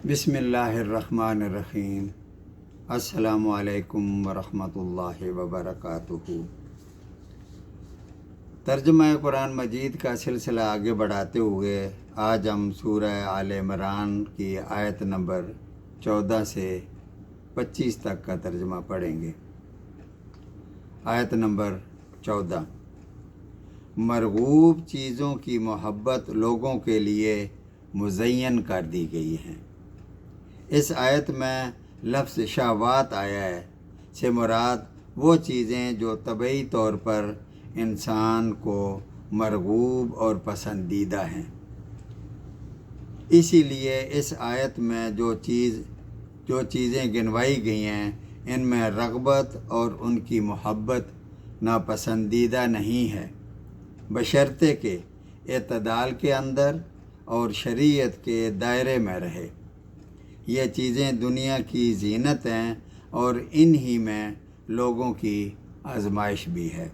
بسم اللہ الرحمن الرحیم۔ السلام علیکم ورحمۃ اللہ وبرکاتہ۔ ترجمہ قرآن مجید کا سلسلہ آگے بڑھاتے ہوئے آج ہم سورہ آل عمران کی آیت نمبر 14 سے 25 تک کا ترجمہ پڑھیں گے۔ آیت نمبر 14۔ مرغوب چیزوں کی محبت لوگوں کے لیے مزین کر دی گئی ہے۔ اس آیت میں لفظ شہوات آیا ہے سے مراد وہ چیزیں جو طبعی طور پر انسان کو مرغوب اور پسندیدہ ہیں۔ اسی لیے اس آیت میں جو چیزیں گنوائی گئی ہیں ان میں رغبت اور ان کی محبت ناپسندیدہ نہیں ہے، بشرطے کہ اعتدال کے اندر اور شریعت کے دائرے میں رہے۔ یہ چیزیں دنیا کی زینت ہیں اور انہی میں لوگوں کی آزمائش بھی ہے۔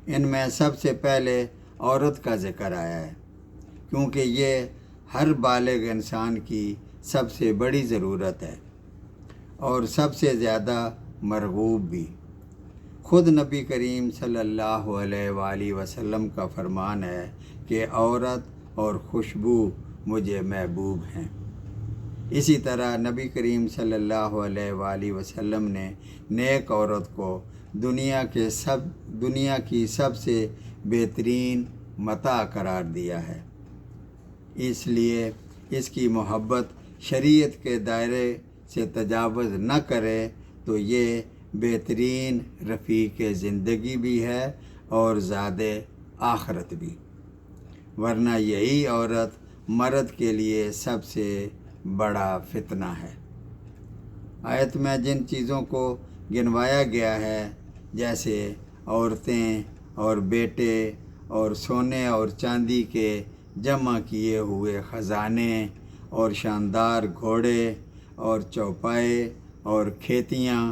ان میں سب سے پہلے عورت کا ذکر آیا ہے، کیونکہ یہ ہر بالغ انسان کی سب سے بڑی ضرورت ہے اور سب سے زیادہ مرغوب بھی۔ خود نبی کریم صلی اللہ علیہ وآلہ وسلم کا فرمان ہے کہ عورت اور خوشبو مجھے محبوب ہیں۔ اسی طرح نبی کریم صلی اللہ علیہ وآلہ وسلم نے نیک عورت کو دنیا کی سب سے بہترین متاع قرار دیا ہے۔ اس لیے اس کی محبت شریعت کے دائرے سے تجاوز نہ کرے تو یہ بہترین رفیق زندگی بھی ہے اور زاد آخرت بھی، ورنہ یہی عورت مرد کے لیے سب سے بڑا فتنہ ہے۔ آیت میں جن چیزوں کو گنوایا گیا ہے جیسے عورتیں اور بیٹے اور سونے اور چاندی کے جمع کیے ہوئے خزانے اور شاندار گھوڑے اور چوپائے اور کھیتیاں،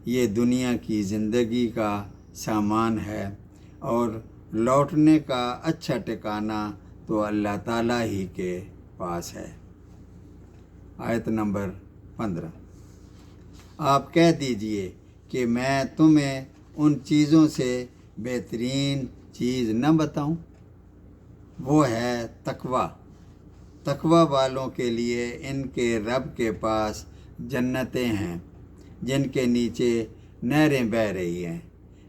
یہ دنیا کی زندگی کا سامان ہے اور لوٹنے کا اچھا ٹھکانہ تو اللہ تعالیٰ ہی کے پاس ہے۔ آیت نمبر 15۔ آپ کہہ دیجئے کہ میں تمہیں ان چیزوں سے بہترین چیز نہ بتاؤں؟ وہ ہے تقوی۔ تقوی والوں کے لیے ان کے رب کے پاس جنتیں ہیں جن کے نیچے نہریں بہہ رہی ہیں،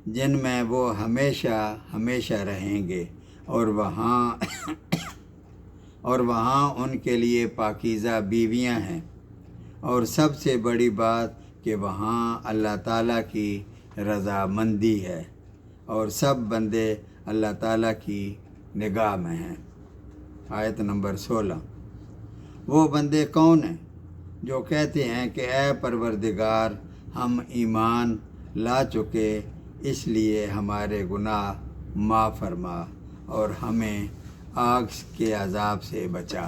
جن میں وہ ہمیشہ ہمیشہ رہیں گے اور وہاں ان کے لیے پاکیزہ بیویاں ہیں، اور سب سے بڑی بات کہ وہاں اللہ تعالیٰ کی رضامندی ہے اور سب بندے اللہ تعالیٰ کی نگاہ میں ہیں۔ آیت نمبر 16۔ وہ بندے کون ہیں جو کہتے ہیں کہ اے پروردگار ہم ایمان لا چکے، اس لیے ہمارے گناہ معاف فرما اور ہمیں آگ کے عذاب سے بچا،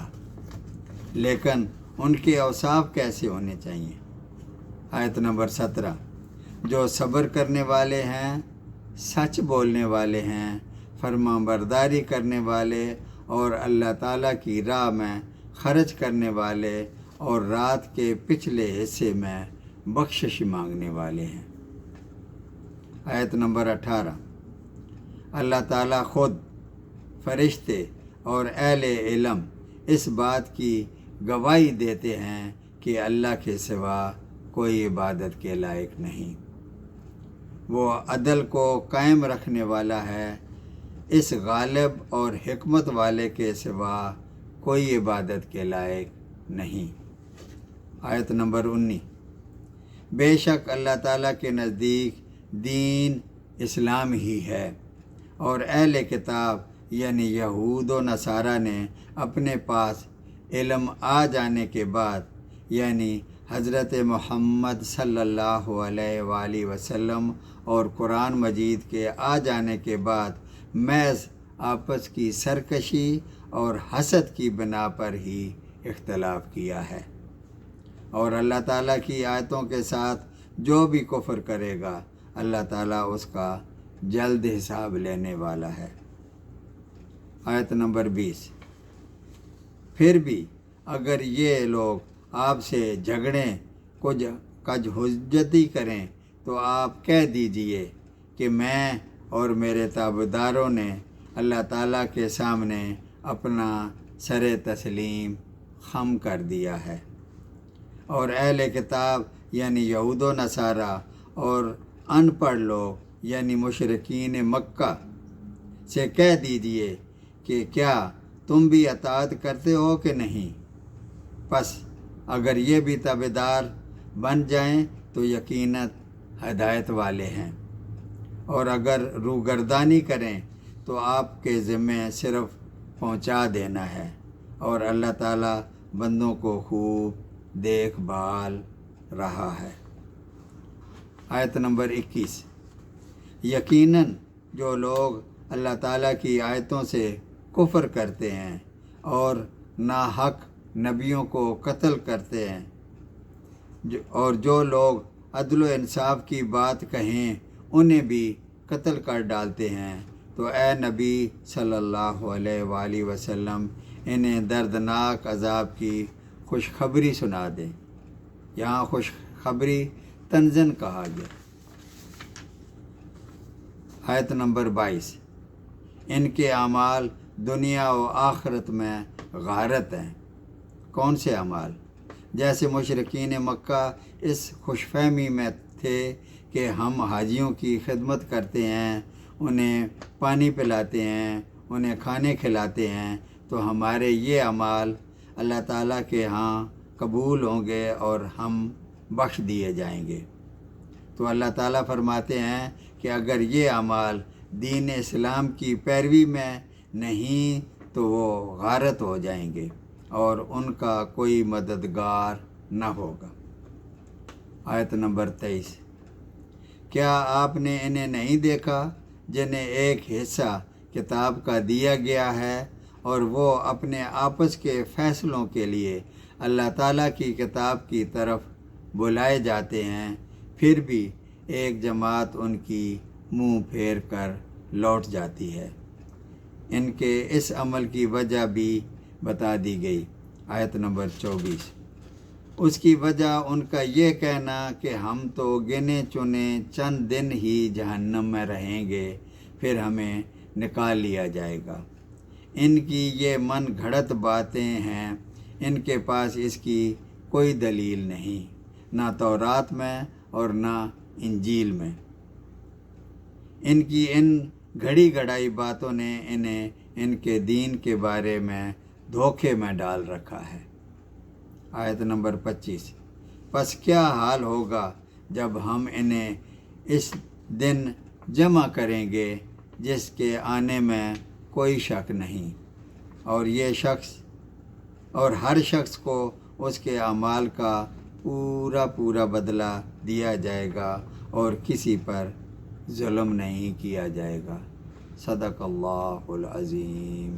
لیکن ان کے اوصاف کیسے ہونے چاہیے؟ آیت نمبر 17۔ جو صبر کرنے والے ہیں، سچ بولنے والے ہیں، فرما برداری کرنے والے اور اللہ تعالیٰ کی راہ میں خرچ کرنے والے اور رات کے پچھلے حصے میں بخشش مانگنے والے ہیں۔ آیت نمبر 18۔ اللہ تعالیٰ خود، فرشتے اور اہل علم اس بات کی گواہی دیتے ہیں کہ اللہ کے سوا کوئی عبادت کے لائق نہیں۔ وہ عدل کو قائم رکھنے والا ہے، اس غالب اور حکمت والے کے سوا کوئی عبادت کے لائق نہیں۔ آیت نمبر 19۔ بے شک اللہ تعالیٰ کے نزدیک دین اسلام ہی ہے، اور اہل کتاب یعنی یہود و نصارہ نے اپنے پاس علم آ جانے کے بعد، یعنی حضرت محمد صلی اللہ علیہ وآلہ وسلم اور قرآن مجید کے آ جانے کے بعد محض آپس کی سرکشی اور حسد کی بنا پر ہی اختلاف کیا ہے، اور اللہ تعالیٰ کی آیتوں کے ساتھ جو بھی کفر کرے گا اللہ تعالیٰ اس کا جلد حساب لینے والا ہے۔ آیت نمبر 20۔ پھر بھی اگر یہ لوگ آپ سے جھگڑیں کج حجتی کریں تو آپ کہہ دیجئے کہ میں اور میرے تابعداروں نے اللہ تعالیٰ کے سامنے اپنا سر تسلیم خم کر دیا ہے۔ اور اہل کتاب یعنی یہود و نصارہ اور ان پڑھ لوگ یعنی مشرکین مکہ سے کہہ دیجئے کہ کیا تم بھی اطاعت کرتے ہو کہ نہیں؟ پس اگر یہ بھی تابعدار بن جائیں تو یقیناً ہدایت والے ہیں، اور اگر روگردانی کریں تو آپ کے ذمے صرف پہنچا دینا ہے، اور اللہ تعالیٰ بندوں کو خوب دیکھ بھال رہا ہے۔ آیت نمبر 21۔ یقیناً جو لوگ اللہ تعالیٰ کی آیتوں سے کفر کرتے ہیں اور ناحق نبیوں کو قتل کرتے ہیں، اور جو لوگ عدل و انصاف کی بات کہیں انہیں بھی قتل کر ڈالتے ہیں، تو اے نبی صلی اللہ علیہ وآلہ وسلم انہیں دردناک عذاب کی خوشخبری سنا دیں۔ یہاں خوشخبری تنزن کہا گیا۔ آیت نمبر 22۔ ان کے اعمال دنیا و آخرت میں غارت ہیں۔ کون سے اعمال؟ جیسے مشرکین مکہ اس خوش فہمی میں تھے کہ ہم حاجیوں کی خدمت کرتے ہیں، انہیں پانی پلاتے ہیں، انہیں کھانے کھلاتے ہیں، تو ہمارے یہ اعمال اللہ تعالیٰ کے ہاں قبول ہوں گے اور ہم بخش دیے جائیں گے۔ تو اللہ تعالیٰ فرماتے ہیں کہ اگر یہ اعمال دین اسلام کی پیروی میں نہیں تو وہ غارت ہو جائیں گے اور ان کا کوئی مددگار نہ ہوگا۔ آیت نمبر 23۔ کیا آپ نے انہیں نہیں دیکھا جنہیں ایک حصہ کتاب کا دیا گیا ہے اور وہ اپنے آپس کے فیصلوں کے لیے اللہ تعالیٰ کی کتاب کی طرف بلائے جاتے ہیں، پھر بھی ایک جماعت ان کی منہ پھیر کر لوٹ جاتی ہے۔ ان کے اس عمل کی وجہ بھی بتا دی گئی۔ آیت نمبر 24۔ اس کی وجہ ان کا یہ کہنا کہ ہم تو گنے چنے چند دن ہی جہنم میں رہیں گے، پھر ہمیں نکال لیا جائے گا۔ ان کی یہ من گھڑت باتیں ہیں، ان کے پاس اس کی کوئی دلیل نہیں، نہ تورات میں اور نہ انجیل میں۔ ان کی ان گھڑی گڑائی باتوں نے انہیں ان کے دین کے بارے میں دھوکے میں ڈال رکھا ہے۔ آیت نمبر 25۔ پس کیا حال ہوگا جب ہم انہیں اس دن جمع کریں گے جس کے آنے میں کوئی شک نہیں، اور ہر شخص کو اس کے اعمال کا پورا بدلہ دیا جائے گا اور کسی پر ظلم نہیں کیا جائے گا۔ صدق اللہ العظیم۔